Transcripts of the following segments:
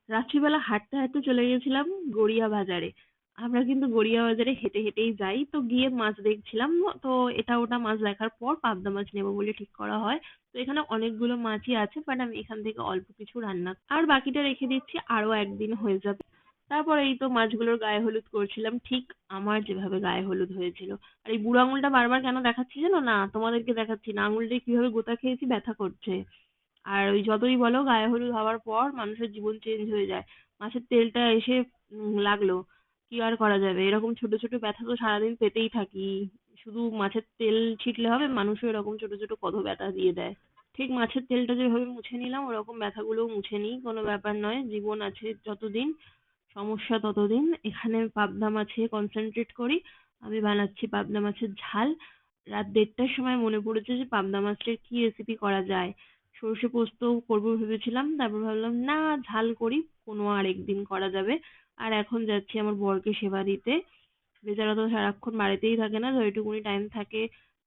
রাত্রিবেলা হাঁটতে হাঁটতে চলে গেছিলাম গড়িয়া বাজারে। আমরা কিন্তু গড়িয়া বাজারে হেঁটে হেঁটেই যাই, তো গিয়ে মাছ দেখছিলাম। তো এটা ওটা মাছ দেখার পর পাবদা মাছ নেবো বলে ঠিক করা হয়। তো এখানে অনেকগুলো মাছই আছে, বাট আমি এখান থেকে অল্প কিছু রান্না আর বাকিটা রেখে দিচ্ছি, আরো একদিন হয়ে যাবে। তারপর এই তো মাছগুলোর গায়ে হলুদ করছিলাম, ঠিক আমার যেভাবে গায়ে হলুদ হয়েছিল। আর এই বুড়ো আঙুলটা বারবার কেন দেখাচ্ছি জানো? না, তোমাদেরকে দেখাচ্ছি না, আঙুলটা কিভাবে গোতা খেয়েছি, ব্যথা করছে। আর ওই যতই বলো গায়ে হলুদ হওয়ার পর মানুষের জীবন চেঞ্জ হয়ে যায়। মাছের তেলটা এসে লাগলো, কি আর করা যাবে, এরকম ছোট ছোট ব্যথা তো সারাদিন পেতেই থাকি। শুধু মাছের তেল ছিটলে হবে? মানুষও এরকম ছোট ছোট কত ব্যথা দিয়ে দেয়। ঠিক মাছের তেলটা যেভাবে মুছে নিলাম ওরকম ব্যথাগুলোও মুছে নিই, কোনো ব্যাপার নয়, জীবন আছে যতদিন, সমস্যা ততদিন। এখানে পাবদা মাছে কনসেন্ট্রেট করি। আমি বানাচ্ছি পাবদা মাছের ঝাল। রাত 1:30টার সময় মনে পড়েছে যে পাবদা মাছের কি রেসিপি করা যায়। সর্ষে পোস্ত করবো ভেবেছিলাম, তারপর ভাবলাম না, ঝাল করি, কোনো আরেকদিন করা যাবে। আর এখন যাচ্ছি আমার বরকে সেবা দিতে। বেচারা তো সারাক্ষণ বাড়িতেই থাকে না, যেটুকুনি টাইম থাকে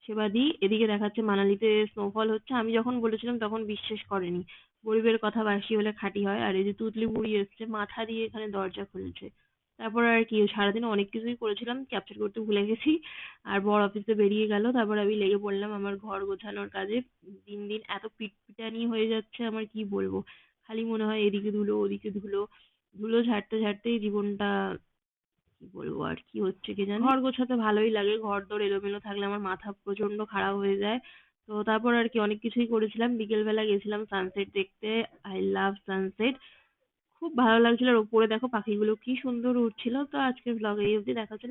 সেবা দিই। এদিকে দেখাচ্ছে মানালিতে স্নোফল হচ্ছে, আমি যখন বলেছিলাম তখন বিশ্বাস করেনি। গরিবের কথা বাসি হলে খাঁটি হয়। আর এই যে তুতলি বুড়ি এসছে মাথা দিয়ে এখানে দরজা খুলছে। তারপর আর কি, সারাদিন অনেক কিছুই করেছিলাম, ক্যাপচার করতে ভুলে গেছি। আর বর অফিসে বেরিয়ে গেল, তারপর আমি লেগে পড়লাম আমার ঘর গোছানোর কাজে। দিন দিন এত পিটপিটানি হয়ে যাচ্ছে আমার, কি বলবো। খালি মনে হয় এদিকে ধুলো ওদিকে ধুলো, ধুলো ঝাড়তে ঝাড়তেই জীবনটা, কি বলবো আর কি হচ্ছে কে জানে। ঘর গোছাতে ভালোই লাগে, ঘর দর এলোমেলো থাকলে আমার মাথা প্রচন্ড খারাপ হয়ে যায়। তো তারপর আর কি অনেক কিছুই করেছিলাম, বিকেল বেলা গেছিলাম সানসেট দেখতে। আই লাভ সানসেট, খুব ভালো লাগছিল। আর উপরে দেখো পাখিগুলো কি সুন্দর উঠছিল। তো আজকের ব্লগ এই অবধি, দেখা হচ্ছে